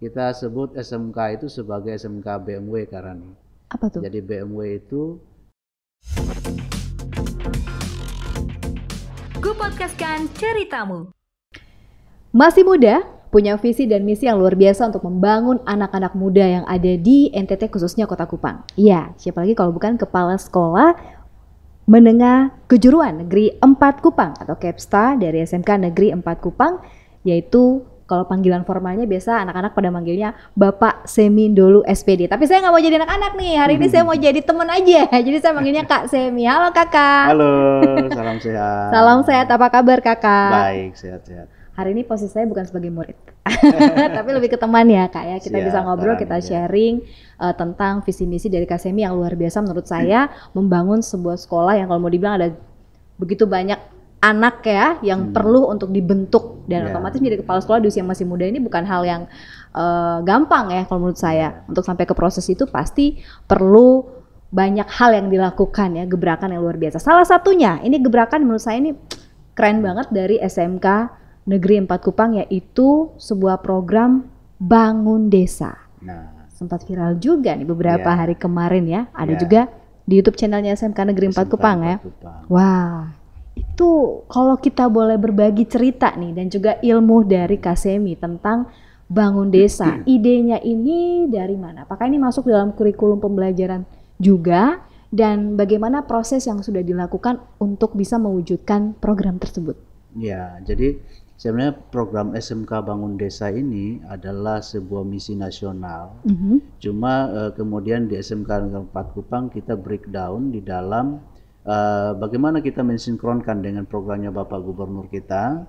kita sebut SMK itu sebagai SMK BMW Karani. Apa tuh? Jadi BMW itu Gue podcastkan ceritamu. Masih muda, punya visi dan misi yang luar biasa untuk membangun anak-anak muda yang ada di NTT khususnya Kota Kupang. Iya, siapa lagi kalau bukan Kepala Sekolah Menengah Kejuruan Negeri 4 Kupang atau KEPSTA dari SMK Negeri 4 Kupang, yaitu kalau panggilan formalnya biasa anak-anak pada manggilnya Bapak Semi Ndolu SPD. Tapi saya nggak mau jadi anak-anak nih, hari ini saya mau jadi teman aja. Jadi saya manggilnya Kak Semi. Halo kakak. Halo, salam sehat. Salam sehat, apa kabar kakak? Baik, sehat-sehat. Hari ini posisi saya bukan sebagai murid, tapi lebih ke teman ya kak ya. Kita bisa ngobrol, kita sharing tentang visi misi dari Kak Semi yang luar biasa menurut saya, membangun sebuah sekolah yang kalau mau dibilang ada begitu banyak anak ya yang perlu untuk dibentuk dan otomatis menjadi kepala sekolah di usia masih muda ini bukan hal yang gampang ya kalau menurut saya. Untuk sampai ke proses itu pasti perlu banyak hal yang dilakukan ya, gebrakan yang luar biasa. Salah satunya ini gebrakan menurut saya ini keren banget dari SMK Negeri 4 Kupang, yaitu sebuah program bangun desa. Nah, sempat viral juga nih beberapa hari kemarin ya. Ada juga di YouTube channelnya SMK Negeri 4 Kupang ya. Wah, itu kalau kita boleh berbagi cerita nih dan juga ilmu dari Kak Semi tentang bangun desa. Idenya ini dari mana? Apakah ini masuk dalam kurikulum pembelajaran juga? Dan bagaimana proses yang sudah dilakukan untuk bisa mewujudkan program tersebut? Ya, jadi sebenarnya program SMK Bangun Desa ini adalah sebuah misi nasional. Cuma kemudian di SMK Negeri 4 Kupang kita breakdown di dalam bagaimana kita mensinkronkan dengan programnya Bapak Gubernur kita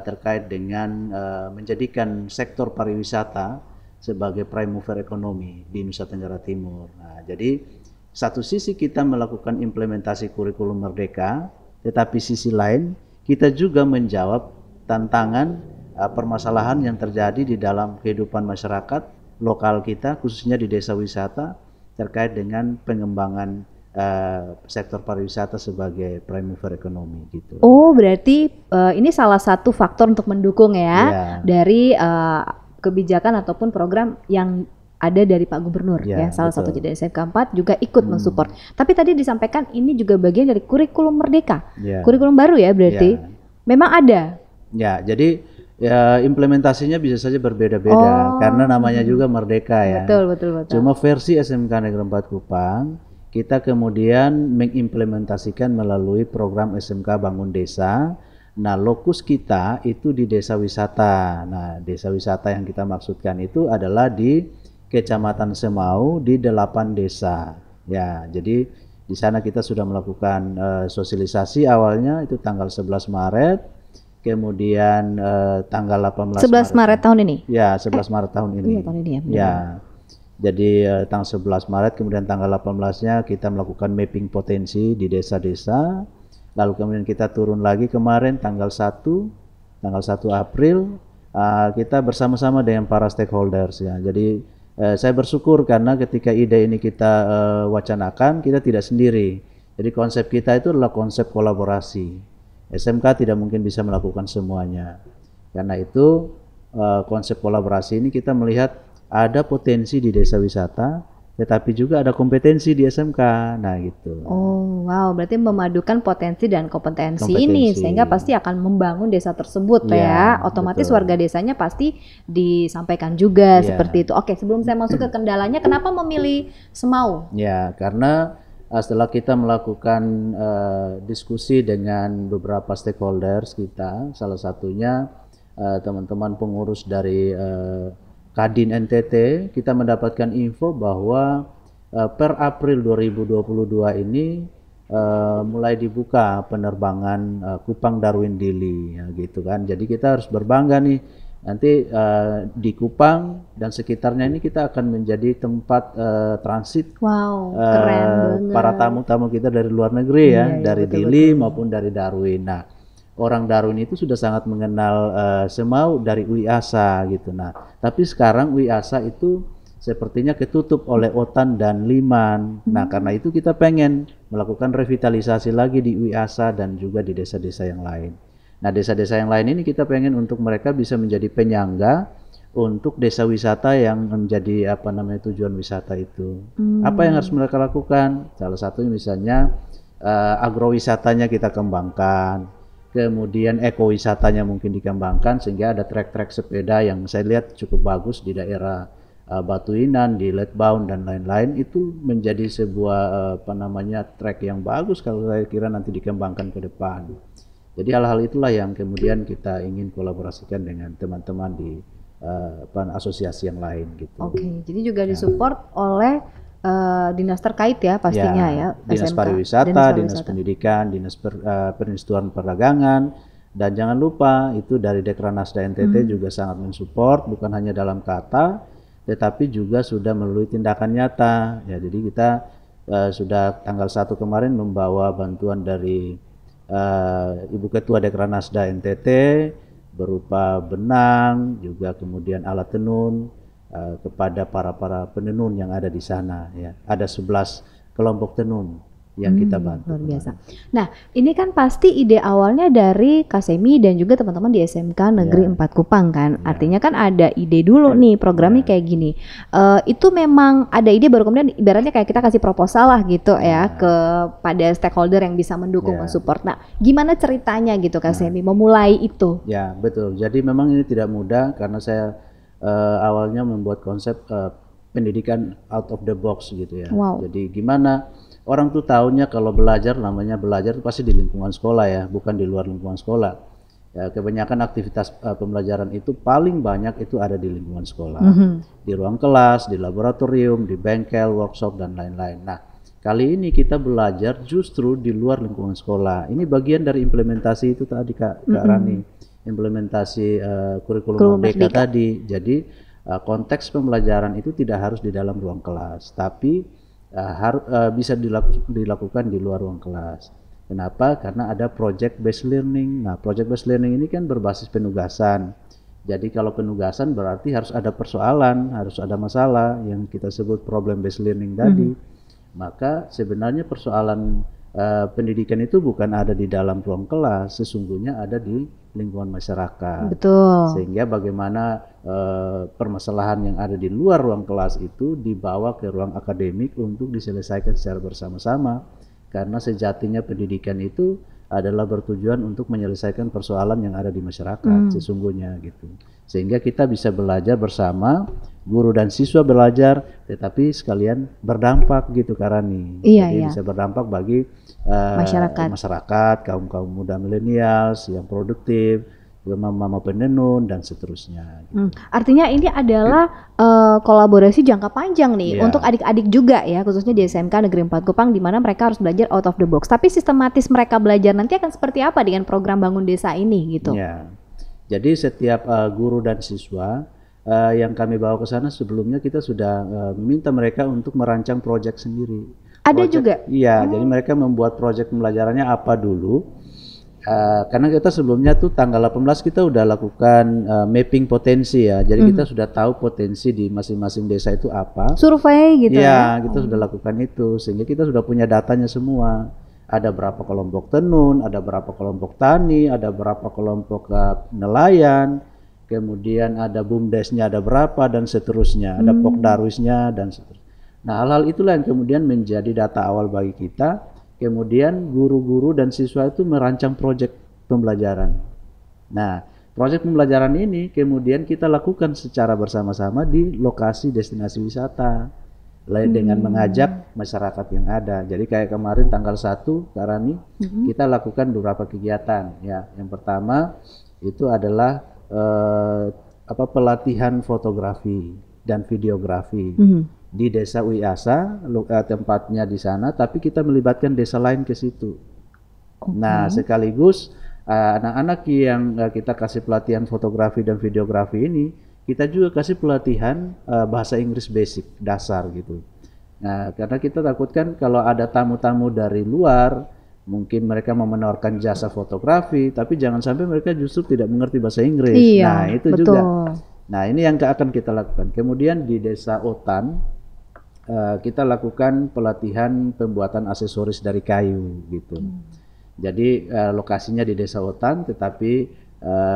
terkait dengan menjadikan sektor pariwisata sebagai prime mover ekonomi di Nusa Tenggara Timur. Nah, jadi satu sisi kita melakukan implementasi kurikulum Merdeka, tetapi sisi lain kita juga menjawab tantangan permasalahan yang terjadi di dalam kehidupan masyarakat lokal kita, khususnya di desa wisata terkait dengan pengembangan sektor pariwisata sebagai prime mover ekonomi gitu. Oh, berarti ini salah satu faktor untuk mendukung ya dari kebijakan ataupun program yang ada dari Pak Gubernur ya, salah satu dari SMK 4 juga ikut mensupport. Tapi tadi disampaikan ini juga bagian dari kurikulum Merdeka. Kurikulum baru ya berarti. Memang ada. Ya, jadi implementasinya bisa saja berbeda-beda karena namanya juga Merdeka ya. Betul. Cuma versi SMK Negeri 4 Kupang kita kemudian mengimplementasikan melalui program SMK Bangun Desa. Nah, lokus kita itu di desa wisata. Nah, desa wisata yang kita maksudkan itu adalah di Kecamatan Semau di 8 desa. Ya, jadi di sana kita sudah melakukan sosialisasi awalnya itu tanggal 11 Maret. Kemudian tanggal 18 Maret tahun ini? Ya, 11 Maret tahun ini. Iya, tahun ini ya. Ya. Jadi tanggal 11 Maret kemudian tanggal 18-nya kita melakukan mapping potensi di desa-desa. Lalu kemudian kita turun lagi kemarin tanggal 1 April kita bersama-sama dengan para stakeholders ya. Jadi saya bersyukur karena ketika ide ini kita wacanakan, kita tidak sendiri. Jadi konsep kita itu adalah konsep kolaborasi. SMK tidak mungkin bisa melakukan semuanya. Karena itu konsep kolaborasi ini kita melihat ada potensi di desa wisata, tetapi juga ada kompetensi di SMK. Nah gitu. Oh wow, berarti memadukan potensi dan kompetensi ini sehingga pasti akan membangun desa tersebut ya. Otomatis warga desanya pasti disampaikan juga seperti itu. Oke, sebelum saya masuk ke kendalanya, kenapa memilih Semau? Ya, karena setelah kita melakukan diskusi dengan beberapa stakeholders kita, salah satunya teman-teman pengurus dari Kadin NTT, kita mendapatkan info bahwa per April 2022 ini mulai dibuka penerbangan Kupang Darwin Dili ya, gitu kan. Jadi kita harus berbangga nih nanti di Kupang dan sekitarnya ini kita akan menjadi tempat transit keren para tamu-tamu kita dari luar negeri ya, dari Dili maupun dari Darwin. Nah, orang Darwin itu sudah sangat mengenal Semau dari UIASA gitu. Nah, tapi sekarang UIASA itu sepertinya ketutup oleh OTAN dan Liman. Nah, karena itu kita pengen melakukan revitalisasi lagi di UIASA dan juga di desa-desa yang lain. Nah, desa-desa yang lain ini kita pengen untuk mereka bisa menjadi penyangga untuk desa wisata yang menjadi tujuan wisata itu. Apa yang harus mereka lakukan? Salah satunya misalnya agrowisatanya kita kembangkan, kemudian ekowisatanya mungkin dikembangkan sehingga ada trek-trek sepeda yang saya lihat cukup bagus di daerah Batuinan, di Letbaun dan lain-lain. Itu menjadi sebuah trek yang bagus kalau saya kira nanti dikembangkan ke depan. Jadi hal-hal itulah yang kemudian kita ingin kolaborasikan dengan teman-teman di asosiasi yang lain gitu. Oke, jadi juga disupport oleh dinas terkait ya pastinya ya, Dinas SMK, Pariwisata, Dinas Pendidikan, Dinas Perindustrian Perdagangan, dan jangan lupa itu dari Dekranasda NTT juga sangat mensupport, bukan hanya dalam kata, tetapi juga sudah melalui tindakan nyata. Ya, jadi kita sudah tanggal 1 kemarin membawa bantuan dari Ibu Ketua Dekranasda NTT berupa benang, juga kemudian alat tenun kepada para penenun yang ada di sana. Ya, ada 11 kelompok tenun yang kita bantu. Luar biasa. Nah, ini kan pasti ide awalnya dari Kasemi dan juga teman-teman di SMK Negeri 4 Kupang kan. Artinya kan ada ide dulu nih programnya kayak gini. Itu memang ada ide baru kemudian ibaratnya kayak kita kasih proposal lah gitu ya kepada stakeholder yang bisa mendukung, mensupport. Nah, gimana ceritanya gitu Kasemi memulai itu? Ya, betul. Jadi memang ini tidak mudah karena saya awalnya membuat konsep pendidikan out of the box gitu ya. Jadi gimana orang tuh taunya kalau belajar namanya belajar pasti di lingkungan sekolah ya, bukan di luar lingkungan sekolah. Ya, kebanyakan aktivitas pembelajaran itu paling banyak itu ada di lingkungan sekolah, di ruang kelas, di laboratorium, di bengkel, workshop dan lain-lain. Nah, kali ini kita belajar justru di luar lingkungan sekolah. Ini bagian dari implementasi itu tadi Kak Rani, implementasi kurikulum Merdeka tadi. Jadi konteks pembelajaran itu tidak harus di dalam ruang kelas, tapi bisa dilakukan di luar ruang kelas. Kenapa? Karena ada project based learning. Nah, project based learning ini kan berbasis penugasan. Jadi kalau penugasan berarti harus ada persoalan, harus ada masalah yang kita sebut problem based learning tadi. Maka sebenarnya persoalan pendidikan itu bukan ada di dalam ruang kelas, sesungguhnya ada di lingkungan masyarakat. Betul. Sehingga bagaimana permasalahan yang ada di luar ruang kelas itu dibawa ke ruang akademik untuk diselesaikan secara bersama-sama. Karena sejatinya pendidikan itu adalah bertujuan untuk menyelesaikan persoalan yang ada di masyarakat sesungguhnya gitu. Sehingga kita bisa belajar bersama, guru dan siswa belajar, tetapi sekalian berdampak gitu Karani. Jadi bisa berdampak bagi masyarakat, kaum muda milenials yang produktif, mama penenun dan seterusnya. Gitu. Artinya ini adalah kolaborasi jangka panjang nih untuk adik-adik juga ya, khususnya di SMK Negeri 4 Kupang, di mana mereka harus belajar out of the box. Tapi sistematis mereka belajar nanti akan seperti apa dengan program Bangun Desa ini gitu? Ya, jadi setiap guru dan siswa yang kami bawa ke sana sebelumnya kita sudah meminta mereka untuk merancang proyek sendiri. Ada juga? Iya, jadi mereka membuat proyek pembelajarannya apa dulu. Karena kita sebelumnya tuh tanggal 18 kita udah lakukan mapping potensi ya. Jadi kita sudah tahu potensi di masing-masing desa itu apa. Survei gitu ya? Iya, kita sudah lakukan itu. Sehingga kita sudah punya datanya semua. Ada berapa kelompok tenun, ada berapa kelompok tani, ada berapa kelompok nelayan, kemudian ada BUMDesnya ada berapa dan seterusnya. Ada Pokdarwisnya dan seterusnya. Nah, hal-hal itulah yang kemudian menjadi data awal bagi kita. Kemudian guru-guru dan siswa itu merancang proyek pembelajaran. Nah, proyek pembelajaran ini kemudian kita lakukan secara bersama-sama di lokasi destinasi wisata dengan mengajak masyarakat yang ada. Jadi kayak kemarin tanggal 1 Kak Rani, kita lakukan beberapa kegiatan ya. Yang pertama itu adalah pelatihan fotografi dan videografi. Di desa Wiasa, tempatnya di sana, tapi kita melibatkan desa lain ke situ. Nah, sekaligus anak-anak yang kita kasih pelatihan fotografi dan videografi ini, kita juga kasih pelatihan bahasa Inggris basic, dasar gitu. Nah, karena kita takutkan kalau ada tamu-tamu dari luar, mungkin mereka mau menawarkan jasa fotografi, tapi jangan sampai mereka justru tidak mengerti bahasa Inggris. Nah, itu betul. Juga. Nah, ini yang akan kita lakukan. Kemudian di desa Otan, kita lakukan pelatihan pembuatan aksesoris dari kayu gitu. Jadi lokasinya di desa Otan, tetapi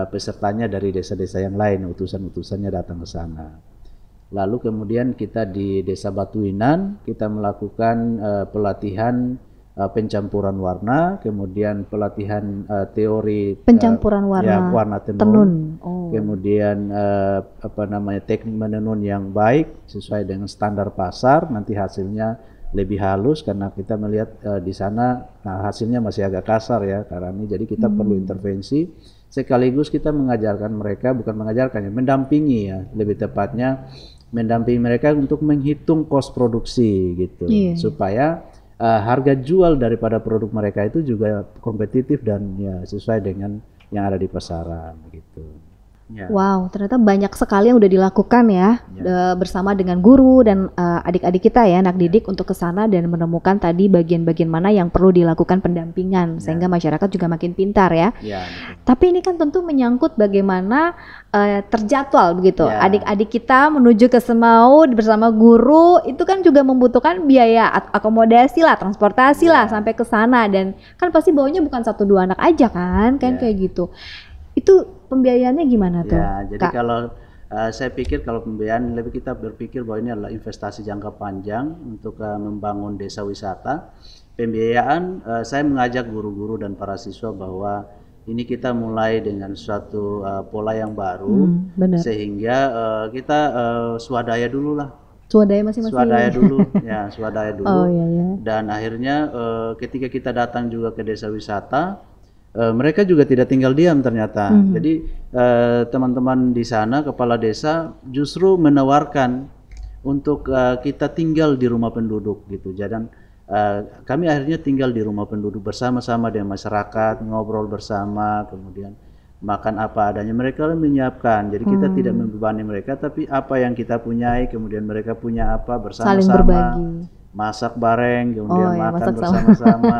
pesertanya dari desa-desa yang lain, utusan-utusannya datang ke sana. Lalu kemudian kita di Desa Batuinan kita melakukan pelatihan pencampuran warna, kemudian pelatihan teori pencampuran warna, warna tenun. Kemudian teknik menenun yang baik sesuai dengan standar pasar, nanti hasilnya lebih halus karena kita melihat di sana hasilnya masih agak kasar ya karena ini, jadi kita perlu intervensi. Sekaligus kita mengajarkan mereka, bukan mengajarkan ya, mendampingi ya, lebih tepatnya mendampingi mereka untuk menghitung kos produksi gitu, supaya harga jual daripada produk mereka itu juga kompetitif dan ya sesuai dengan yang ada di pasaran gitu. Ya. Wow, ternyata banyak sekali yang udah dilakukan ya, bersama dengan guru dan adik-adik kita ya, anak didik untuk ke sana dan menemukan tadi bagian-bagian mana yang perlu dilakukan pendampingan sehingga masyarakat juga makin pintar ya. Tapi ini kan tentu menyangkut bagaimana terjadwal begitu. Adik-adik kita menuju ke Semau bersama guru itu kan juga membutuhkan biaya akomodasi lah, transportasi lah sampai ke sana, dan kan pasti bawanya bukan 1-2 anak aja kan kayak gitu. Itu pembiayaannya gimana tuh? Ya, jadi Kak, kalau saya pikir kalau pembiayaan lebih kita berpikir bahwa ini adalah investasi jangka panjang untuk membangun desa wisata. Pembiayaan saya mengajak guru-guru dan para siswa bahwa ini kita mulai dengan suatu pola yang baru, sehingga kita swadaya dulu lah. Swadaya masing-masing. Swadaya dulu, ya swadaya dulu. Dan akhirnya ketika kita datang juga ke desa wisata, mereka juga tidak tinggal diam ternyata. Jadi teman-teman di sana, kepala desa justru menawarkan untuk kita tinggal di rumah penduduk gitu. Jadi kami akhirnya tinggal di rumah penduduk bersama-sama dengan masyarakat, ngobrol bersama, kemudian makan apa adanya. Mereka menyiapkan. Jadi kita tidak membebani mereka, tapi apa yang kita punyai, kemudian mereka punya apa, bersama-sama. Saling berbagi. Masak bareng, kemudian makan bersama-sama.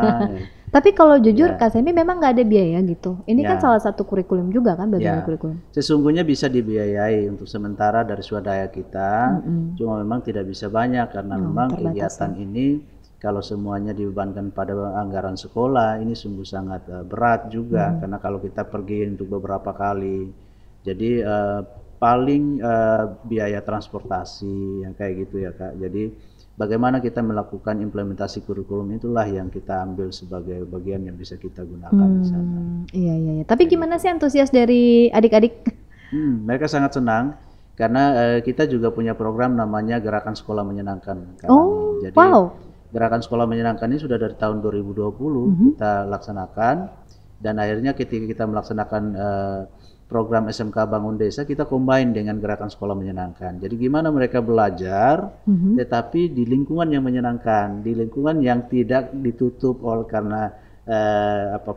Tapi kalau jujur Kak Semi memang nggak ada biaya gitu. Ini kan salah satu kurikulum juga kan, bagian kurikulum. Sesungguhnya bisa dibiayai untuk sementara dari swadaya kita, cuma memang tidak bisa banyak karena memang kegiatan ini kalau semuanya dibebankan pada anggaran sekolah ini sungguh sangat berat juga karena kalau kita pergi untuk beberapa kali, jadi paling biaya transportasi yang kayak gitu ya Kak. Jadi bagaimana kita melakukan implementasi kurikulum itulah yang kita ambil sebagai bagian yang bisa kita gunakan di sana. Iya. Tapi gimana sih antusias dari adik-adik? Mereka sangat senang karena kita juga punya program namanya Gerakan Sekolah Menyenangkan. Jadi Gerakan Sekolah Menyenangkan ini sudah dari tahun 2020 kita laksanakan, dan akhirnya ketika kita melaksanakan program SMK Bangun Desa, kita combine dengan Gerakan Sekolah Menyenangkan. Jadi gimana mereka belajar, tetapi di lingkungan yang menyenangkan, di lingkungan yang tidak ditutup oleh karena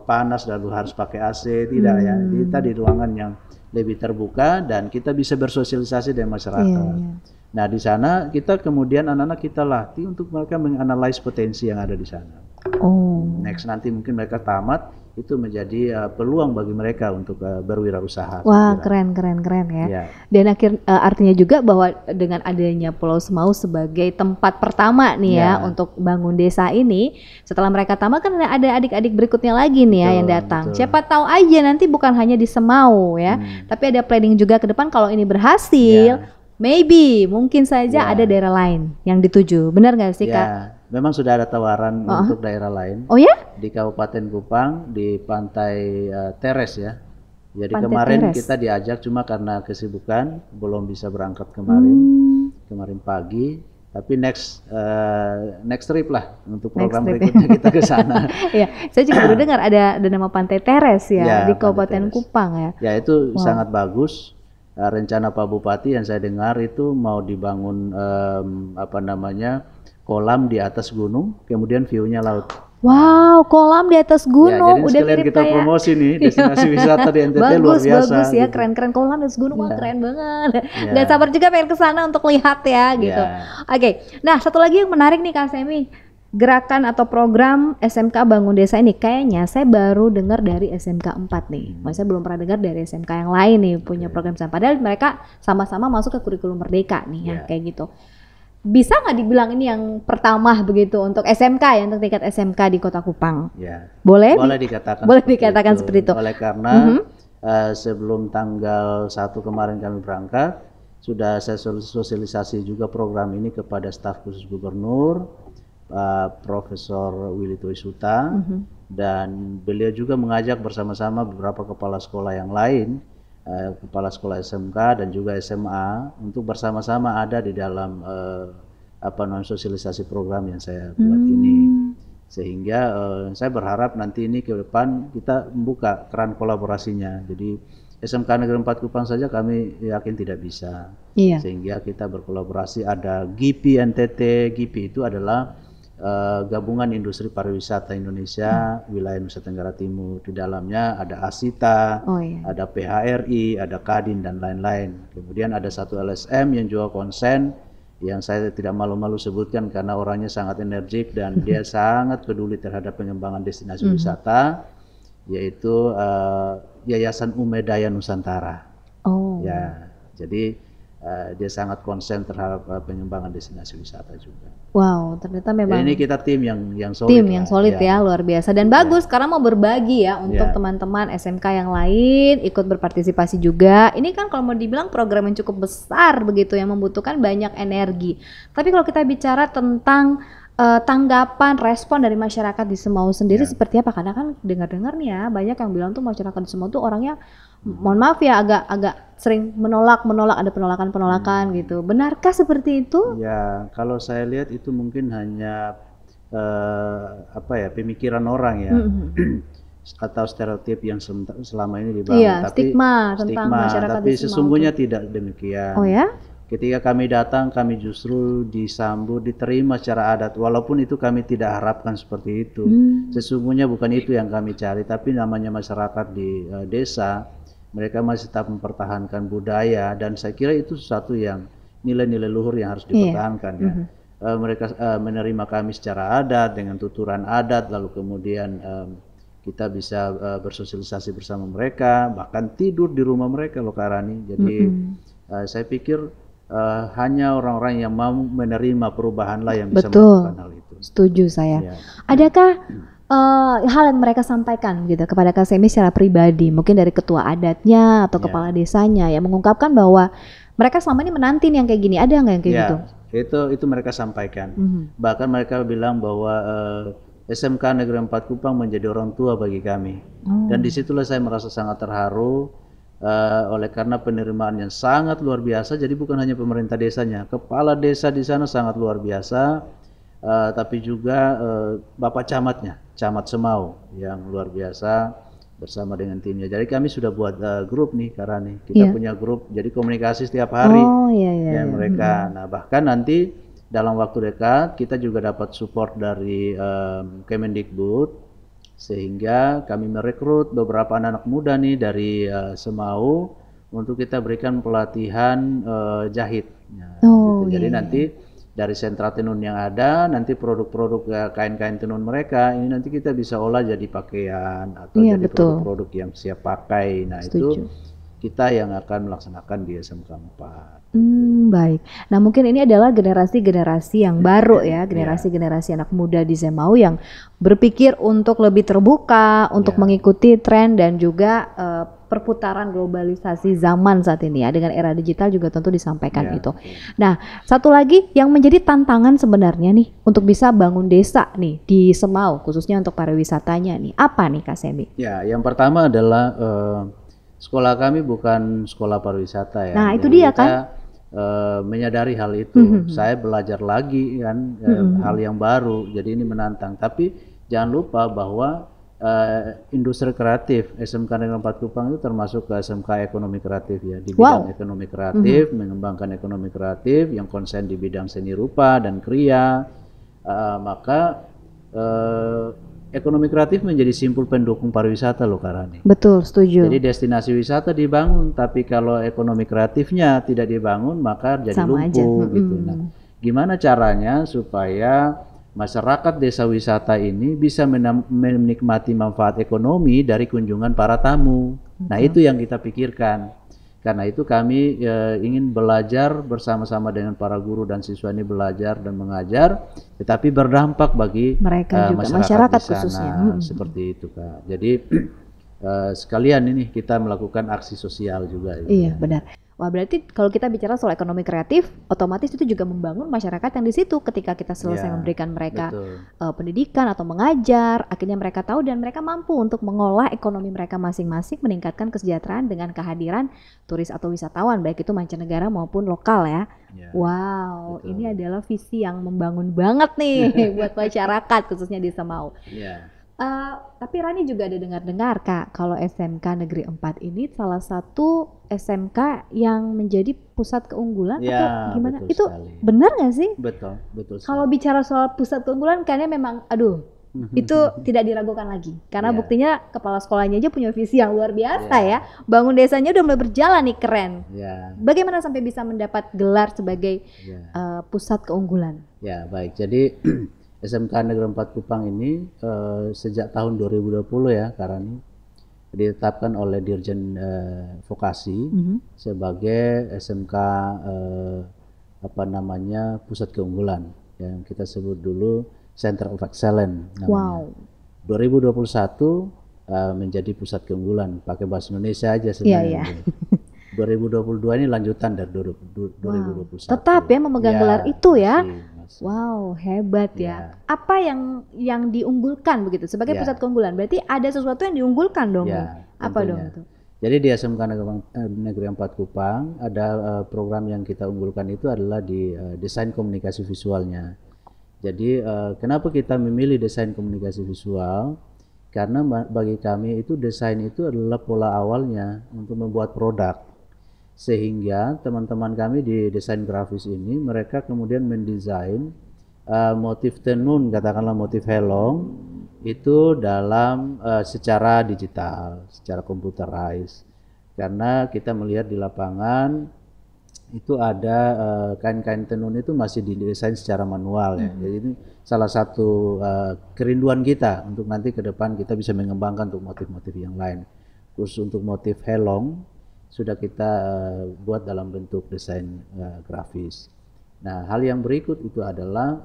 panas lalu harus pakai AC, tidak ya. Kita di ruangan yang lebih terbuka dan kita bisa bersosialisasi dengan masyarakat. Nah di sana kita kemudian anak-anak kita latih untuk mereka menganalisis potensi yang ada di sana. Next nanti mungkin mereka tamat, itu menjadi peluang bagi mereka untuk berwirausaha. Wah, keren ya. Dan artinya juga bahwa dengan adanya Pulau Semau sebagai tempat pertama nih ya untuk bangun desa ini, setelah mereka tamat kan ada adik-adik berikutnya lagi nih ya yang datang. Siapa tahu aja nanti bukan hanya di Semau ya, tapi ada planning juga ke depan kalau ini berhasil, maybe mungkin saja ada daerah lain yang dituju. Benar nggak sih Kak? Memang sudah ada tawaran untuk daerah lain. Oh ya? Di Kabupaten Kupang, di Pantai Teres ya. Jadi Pantai kemarin Teres. kita diajak cuma karena kesibukan belum bisa berangkat kemarin pagi. Tapi next trip lah untuk program berikutnya kita ke sana. Iya, saya juga baru dengar ada nama Pantai Teres ya di Kabupaten Kupang ya. Ya itu sangat bagus. Rencana Pak Bupati yang saya dengar itu mau dibangun kolam di atas gunung, kemudian view-nya laut. Wow, kolam di atas gunung. Ya, jadi sekalian kita promosi nih destinasi wisata di NTT luar biasa. Bagus ya, keren-keren kolam di atas gunung, wah keren banget. Nggak sabar juga pengen ke sana untuk lihat ya gitu. Oke, nah satu lagi yang menarik nih Kak Semi, gerakan atau program SMK Bangun Desa ini kayaknya saya baru dengar dari SMK 4 nih. Saya belum pernah dengar dari SMK yang lain nih punya program sama. Padahal mereka sama-sama masuk ke kurikulum Merdeka nih ya kayak gitu. Bisa nggak dibilang ini yang pertama begitu untuk SMK ya, untuk tingkat SMK di Kota Kupang? Ya. Boleh? Boleh dikatakan. Boleh dikatakan seperti itu. Oleh karena sebelum tanggal 1 kemarin kami berangkat, sudah saya sosialisasi juga program ini kepada staf khusus gubernur, Profesor Willy Tuisuta, dan beliau juga mengajak bersama-sama beberapa kepala sekolah yang lain, kepala sekolah SMK dan juga SMA, untuk bersama-sama ada di dalam sosialisasi program yang saya buat ini. Sehingga saya berharap nanti ini ke depan kita membuka keran kolaborasinya. Jadi SMK Negeri 4 Kupang saja kami yakin tidak bisa. Sehingga kita berkolaborasi, ada GIPI NTT. GIPI itu adalah Gabungan Industri Pariwisata Indonesia Wilayah Nusa Tenggara Timur. Di dalamnya ada ASITA, ada PHRI, ada Kadin dan lain-lain. Kemudian ada satu LSM yang juga konsen, yang saya tidak malu-malu sebutkan karena orangnya sangat energik dan dia sangat peduli terhadap pengembangan destinasi wisata, yaitu Yayasan Umedaya Nusantara. Ya, jadi dia sangat konsen terhadap pengembangan destinasi wisata juga. Wow, ternyata memang ini kita tim yang solid. Tim yang solid ya, luar biasa dan bagus karena mau berbagi ya untuk teman-teman SMK yang lain ikut berpartisipasi juga. Ini kan kalau mau dibilang program yang cukup besar begitu yang membutuhkan banyak energi. Tapi kalau kita bicara tentang tanggapan, respon dari masyarakat di Semau sendiri seperti apa? Karena kan dengar-dengar nih ya, banyak yang bilang tuh masyarakat di Semau tuh orangnya, mohon maaf ya, agak sering menolak, ada penolakan gitu. Benarkah seperti itu? Ya, kalau saya lihat itu mungkin hanya pemikiran orang ya. Atau stereotip yang selama ini dibangun. Tapi stigma tentang masyarakat tapi di Semau sesungguhnya tidak demikian. Oh ya? Ketika kami datang, kami justru disambut, diterima secara adat, walaupun itu kami tidak harapkan seperti itu. Sesungguhnya bukan itu yang kami cari, tapi namanya masyarakat di desa, mereka masih tetap mempertahankan budaya, dan saya kira itu sesuatu yang nilai-nilai luhur yang harus dipertahankan. Ya. Mereka menerima kami secara adat, dengan tuturan adat, lalu kemudian kita bisa bersosialisasi bersama mereka, bahkan tidur di rumah mereka loh Kak Rani. Jadi saya pikir hanya orang-orang yang mau menerima perubahanlah yang bisa melakukan hal itu. Setuju saya. Adakah hal yang mereka sampaikan gitu kepada Kak Semi secara pribadi, mungkin dari ketua adatnya atau kepala desanya yang mengungkapkan bahwa mereka selama ini menanti yang kayak gini, ada nggak yang kayak gitu? Itu mereka sampaikan. Bahkan mereka bilang bahwa SMK Negeri 4 Kupang menjadi orang tua bagi kami. Dan disitulah saya merasa sangat terharu. Oleh karena penerimaan yang sangat luar biasa, jadi bukan hanya pemerintah desanya, kepala desa di sana sangat luar biasa, tapi juga Bapak Camatnya, Camat Semau yang luar biasa bersama dengan timnya. Jadi kami sudah buat grup nih Kak Rani, kita punya grup, jadi komunikasi setiap hari mereka. Nah bahkan nanti dalam waktu dekat kita juga dapat support dari Kemendikbud, sehingga kami merekrut beberapa anak muda nih dari Semau untuk kita berikan pelatihan jahit. Gitu. Jadi nanti dari sentra tenun yang ada, nanti produk-produk kain-kain tenun mereka ini nanti kita bisa olah jadi pakaian atau jadi produk-produk yang siap pakai. Nah itu kita yang akan melaksanakan di SMK 4. Baik. Nah mungkin ini adalah generasi-generasi yang baru ya, generasi-generasi anak muda di Semau yang berpikir untuk lebih terbuka, untuk mengikuti tren dan juga perputaran globalisasi zaman saat ini ya, dengan era digital juga tentu disampaikan itu. Nah satu lagi yang menjadi tantangan sebenarnya nih untuk bisa bangun desa nih di Semau, khususnya untuk pariwisatanya nih, apa nih Kak Semi? Ya, yang pertama adalah sekolah kami bukan sekolah pariwisata ya. Nah itu dia kan. Menyadari hal itu, saya belajar lagi kan hal yang baru, jadi ini menantang. Tapi jangan lupa bahwa industri kreatif SMK Negeri 4 Kupang itu termasuk ke SMK ekonomi kreatif ya, di bidang ekonomi kreatif, mengembangkan ekonomi kreatif yang konsen di bidang seni rupa dan kriya. Maka ekonomi kreatif menjadi simpul pendukung pariwisata loh Kak Rani. Betul, setuju. Jadi destinasi wisata dibangun, tapi kalau ekonomi kreatifnya tidak dibangun maka jadi lumpuh gitu. Nah, gimana caranya supaya masyarakat desa wisata ini bisa menikmati manfaat ekonomi dari kunjungan para tamu? Nah, itu yang kita pikirkan. Karena itu kami ingin belajar bersama-sama dengan para guru dan siswa ini, belajar dan mengajar, tetapi berdampak bagi mereka juga, masyarakat di sana, khususnya. seperti itu Kak. Jadi sekalian ini kita melakukan aksi sosial juga. Iya, benar. Wah, berarti kalau kita bicara soal ekonomi kreatif, otomatis itu juga membangun masyarakat yang di situ ketika kita selesai memberikan mereka pendidikan atau mengajar, akhirnya mereka tahu dan mereka mampu untuk mengolah ekonomi mereka masing-masing, meningkatkan kesejahteraan dengan kehadiran turis atau wisatawan, baik itu mancanegara maupun lokal ya. Wow, ini adalah visi yang membangun banget nih buat masyarakat khususnya di Semau. Tapi Rani juga ada dengar-dengar Kak, kalau SMK Negeri 4 ini salah satu SMK yang menjadi pusat keunggulan atau gimana? Itu sekali. Benar nggak sih? Betul sekali. Kalau bicara soal pusat keunggulan kayaknya memang itu tidak diragukan lagi. Karena buktinya kepala sekolahnya aja punya visi yang luar biasa ya. Bangun desanya udah mulai berjalan nih, keren. Bagaimana sampai bisa mendapat gelar sebagai pusat keunggulan? Ya, baik. Jadi SMK Negeri 4 Kupang ini sejak tahun 2020 ya, karena ini ditetapkan oleh Dirjen Vokasi sebagai SMK pusat keunggulan yang kita sebut dulu Center of Excellence namanya. 2021 menjadi pusat keunggulan, pakai bahasa Indonesia aja sebenarnya. 2022 ini lanjutan dari 2021. Tetap ya memegang gelar itu ya. Wow, hebat ya. Apa yang diunggulkan begitu sebagai pusat keunggulan? Berarti ada sesuatu yang diunggulkan dong. Apa dong itu? Jadi di SMK Negeri 4 Kupang ada program yang kita unggulkan itu adalah di desain komunikasi visualnya. Jadi kenapa kita memilih desain komunikasi visual? Karena bagi kami itu desain itu adalah pola awalnya untuk membuat produk. Sehingga teman-teman kami di desain grafis ini mereka kemudian mendesain motif tenun, katakanlah motif helong itu dalam secara digital, secara computerized. Karena kita melihat di lapangan itu ada kain-kain tenun itu masih didesain secara manual ya. Jadi ini salah satu kerinduan kita untuk nanti ke depan kita bisa mengembangkan untuk motif-motif yang lain. Khusus untuk motif helong sudah kita buat dalam bentuk desain grafis. Nah, hal yang berikut itu adalah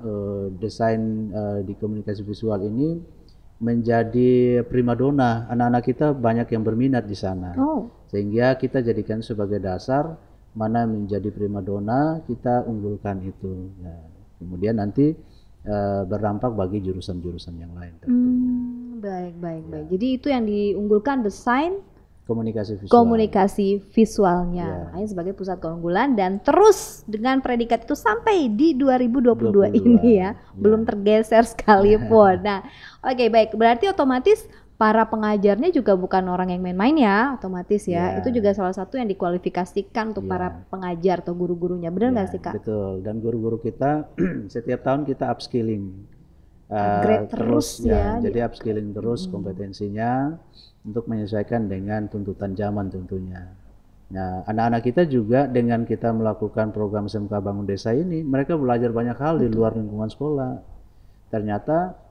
desain di komunikasi visual ini menjadi primadona. Anak-anak kita banyak yang berminat di sana. Sehingga kita jadikan sebagai dasar mana menjadi primadona, kita unggulkan itu. Nah, kemudian nanti berdampak bagi jurusan-jurusan yang lain. Baik. Jadi itu yang diunggulkan desain komunikasi visualnya sebagai pusat keunggulan dan terus dengan predikat itu sampai di 2022 ini ya. Belum tergeser sekalipun. Nah, baik. Berarti otomatis para pengajarnya juga bukan orang yang main-main ya, otomatis ya. Itu juga salah satu yang dikualifikasikan untuk para pengajar atau guru-gurunya. Benar nggak sih Kak? Betul. Dan guru-guru kita setiap tahun kita upskilling. Upgrade terus ya. Jadi upskilling terus kompetensinya untuk menyesuaikan dengan tuntutan zaman tentunya. Nah, anak-anak kita juga dengan kita melakukan program SMK Bangun Desa ini, mereka belajar banyak hal di luar lingkungan sekolah. Ternyata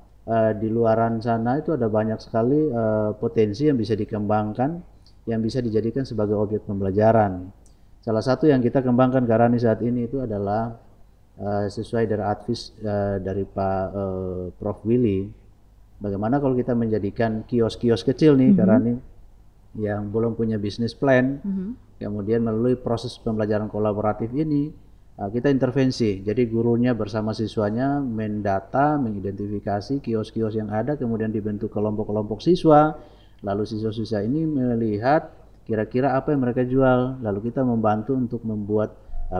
di luaran sana itu ada banyak sekali potensi yang bisa dikembangkan, yang bisa dijadikan sebagai objek pembelajaran. Salah satu yang kita kembangkan Karani saat ini itu adalah sesuai dari advice dari Pak Prof Willy. Bagaimana kalau kita menjadikan kios-kios kecil nih Karani yang belum punya bisnis plan, kemudian melalui proses pembelajaran kolaboratif ini kita intervensi. Jadi gurunya bersama siswanya mendata, mengidentifikasi kios-kios yang ada, kemudian dibentuk kelompok-kelompok siswa. Lalu siswa-siswa ini melihat kira-kira apa yang mereka jual, lalu kita membantu untuk membuat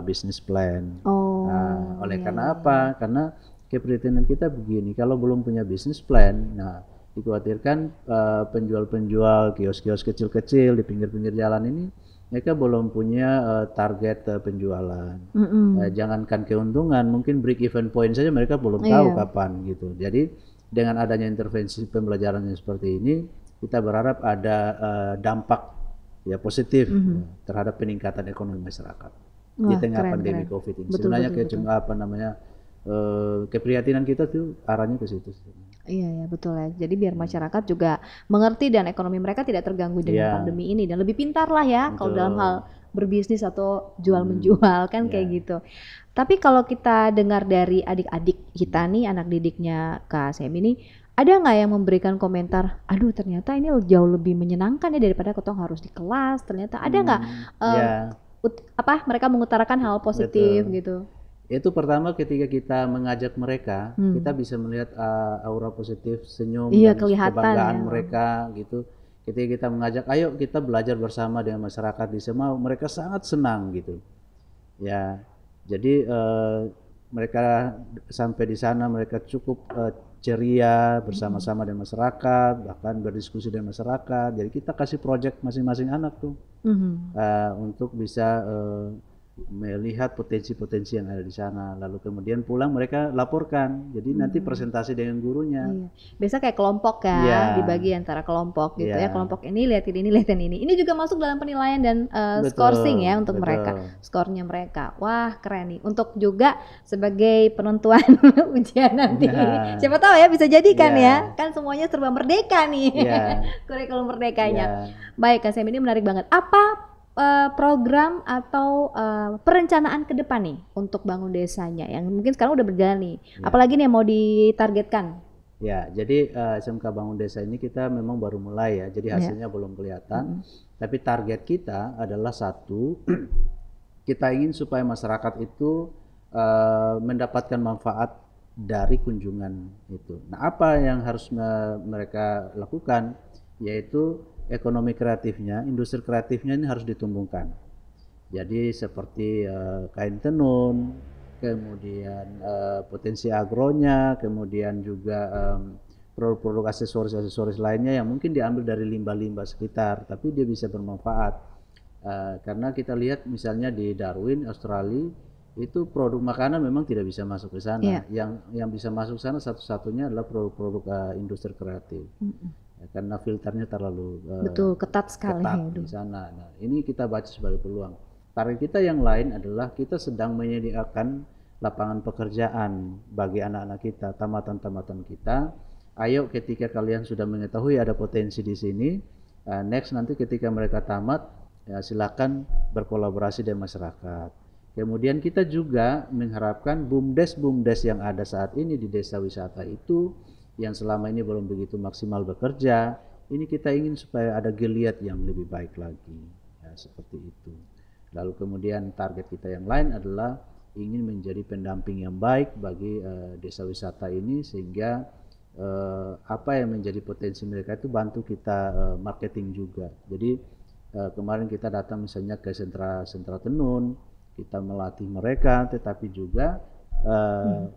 bisnis plan. Karena apa? Karena keprihatinan kita begini, kalau belum punya bisnis plan, nah dikhawatirkan penjual-penjual kios-kios kecil-kecil di pinggir-pinggir jalan ini mereka belum punya target penjualan. Jangankan keuntungan, mungkin break even point saja mereka belum tahu kapan gitu. Jadi dengan adanya intervensi pembelajaran yang seperti ini, kita berharap ada dampak positif terhadap peningkatan ekonomi masyarakat di tengah pandemi COVID ini. Sebenarnya keprihatinan kita tuh arahnya ke situ. Iya betul ya. Jadi biar masyarakat juga mengerti dan ekonomi mereka tidak terganggu dengan pandemi ini dan lebih pintar lah ya kalau dalam hal berbisnis atau jual menjual kan kayak gitu. Tapi kalau kita dengar dari adik-adik kita nih, anak didiknya Kak Semi ini, Ada nggak yang memberikan komentar, aduh ternyata ini jauh lebih menyenangkan ya daripada ketong harus di kelas, ternyata ada nggak Ya, mereka mengutarakan hal positif betul. gitu? Itu pertama ketika kita mengajak mereka, kita Hmm. bisa melihat aura positif, senyum Iya dan kelihatan ya. kebanggaan mereka gitu. Ketika kita mengajak, ayo kita belajar bersama dengan masyarakat di SMA, mereka sangat senang gitu. Ya, jadi mereka sampai di sana mereka cukup ceria bersama-sama dengan masyarakat, bahkan berdiskusi dengan masyarakat. Jadi kita kasih proyek masing-masing anak tuh Mhm. untuk bisa melihat potensi-potensi yang ada di sana. Lalu kemudian pulang mereka laporkan. Jadi nanti presentasi dengan gurunya. Iya. Biasa kayak kelompok Iya, kan, dibagi antara kelompok gitu ya. iya, Kelompok ini liatin ini, liatin ini. Ini juga masuk dalam penilaian dan scoring ya betul, untuk mereka, betul. skornya mereka. Wah keren nih. Untuk juga sebagai penentuan ujian nanti. Nah, Siapa tahu ya bisa jadi kan ya. iya, Kan semuanya serba merdeka nih. iya, Kurikulum merdekanya. iya. Baik Kak Sem, ini menarik banget. Apa program atau perencanaan ke depan nih untuk bangun desanya yang mungkin sekarang udah berjalan nih. Ya. Apalagi nih yang mau ditargetkan? Ya, jadi SMK Bangun Desa ini kita memang baru mulai ya, jadi Ya. hasilnya belum kelihatan. Tapi target kita adalah satu, kita ingin supaya masyarakat itu mendapatkan manfaat dari kunjungan itu. Nah, apa yang harus mereka lakukan? Yaitu ekonomi kreatifnya, industri kreatifnya ini harus ditumbuhkan. Jadi seperti kain tenun, kemudian potensi agronya, kemudian juga produk-produk aksesoris-aksesoris lainnya yang mungkin diambil dari limbah-limbah sekitar, tapi dia bisa bermanfaat. Karena kita lihat misalnya di Darwin, Australia, itu produk makanan memang tidak bisa masuk ke sana. Iya. Yang bisa masuk sana satu-satunya adalah produk-produk industri kreatif. Ya, karena filternya terlalu Betul, ketat sekali ketat ya, di sana. Nah, ini kita baca sebagai peluang. Target kita yang lain adalah kita sedang menyediakan lapangan pekerjaan bagi anak-anak kita, tamatan-tamatan kita. Ayo ketika kalian sudah mengetahui ada potensi di sini, next nanti ketika mereka tamat, ya silakan berkolaborasi dengan masyarakat. Kemudian kita juga mengharapkan BUMDes yang ada saat ini di desa wisata itu yang selama ini belum begitu maksimal bekerja, ini kita ingin supaya ada geliat yang lebih baik lagi, ya, seperti itu. Lalu kemudian target kita yang lain adalah ingin menjadi pendamping yang baik bagi desa wisata ini sehingga apa yang menjadi potensi mereka itu bantu kita marketing juga. Jadi kemarin kita datang misalnya ke sentra tenun, kita melatih mereka, tetapi juga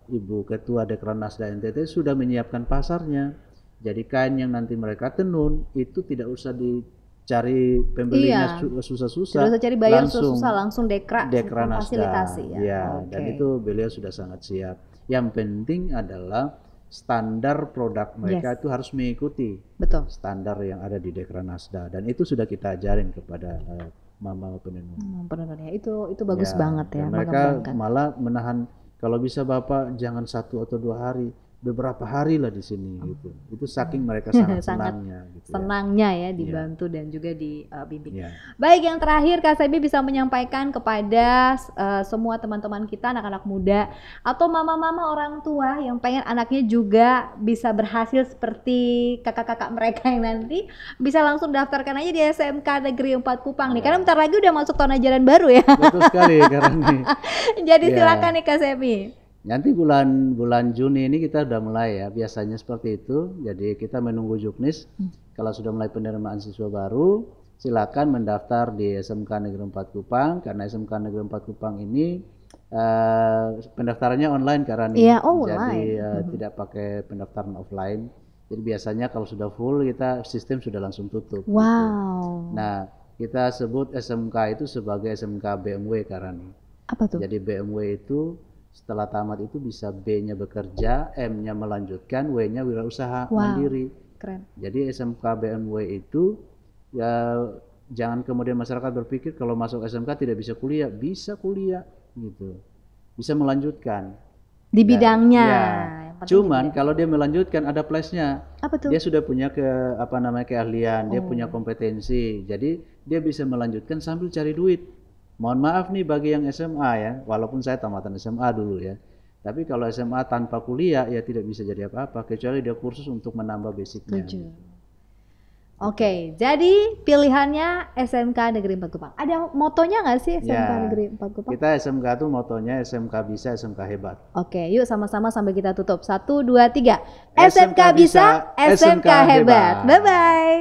Ibu Ketua Dekranasda NTT sudah menyiapkan pasarnya. Jadi kain yang nanti mereka tenun itu tidak usah dicari pembelinya susah-susah. Tidak usah cari bayar susah, langsung Dekranasda fasilitasi ya. Ya, dan itu beliau sudah sangat siap. Yang penting adalah standar produk mereka itu harus mengikuti standar yang ada di Dekranasda, dan itu sudah kita ajarin kepada mama penenun. Penenunnya itu bagus banget ya. Mereka malah menahan. Kalau bisa Bapak jangan 1 atau 2 hari, beberapa hari lah di sini gitu. Itu saking mereka sangat senangnya gitu. Senangnya ya dibantu dan juga dibimbing. Ya. Baik, yang terakhir Kak Sebi bisa menyampaikan kepada semua teman-teman kita, anak-anak muda atau mama-mama orang tua yang pengen anaknya juga bisa berhasil seperti kakak-kakak mereka yang nanti bisa langsung daftarkan aja di SMK Negeri 4 Kupang nih. Karena bentar lagi udah masuk tahun ajaran baru ya. Betul sekali karena nih. Jadi silakan nih Kak Sebi. Nanti bulan Juni ini kita udah mulai ya, biasanya seperti itu. Jadi kita menunggu Juknis. Kalau sudah mulai penerimaan siswa baru, silakan mendaftar di SMK Negeri 4 Kupang, karena SMK Negeri 4 Kupang ini pendaftarannya online karena nih. Jadi tidak pakai pendaftaran offline. Jadi biasanya kalau sudah full kita sistem sudah langsung tutup. Wow. Gitu. Nah, kita sebut SMK itu sebagai SMK BMW karena nih. Apa tuh? Jadi BMW itu setelah tamat itu bisa B-nya bekerja, M-nya melanjutkan, W-nya wirausaha mandiri. Keren. Jadi SMK BMW itu ya jangan kemudian masyarakat berpikir kalau masuk SMK tidak bisa kuliah gitu. Bisa melanjutkan di bidangnya. Cuman kalau dia melanjutkan ada plusnya. Apa tuh? Dia sudah punya keahlian, dia punya kompetensi. Jadi dia bisa melanjutkan sambil cari duit. Mohon maaf nih bagi yang SMA ya, walaupun saya tamatan SMA dulu ya. Tapi kalau SMA tanpa kuliah ya tidak bisa jadi apa-apa kecuali dia kursus untuk menambah basicnya. Oke, jadi pilihannya SMK Negeri 4 Kupang. Ada motonya nggak sih SMK Negeri 4 Kupang? Kita SMK tuh motonya SMK bisa, SMK hebat. Oke, yuk sama-sama sampai kita tutup. 1, 2, 3. SMK bisa, SMK hebat. Bye-bye.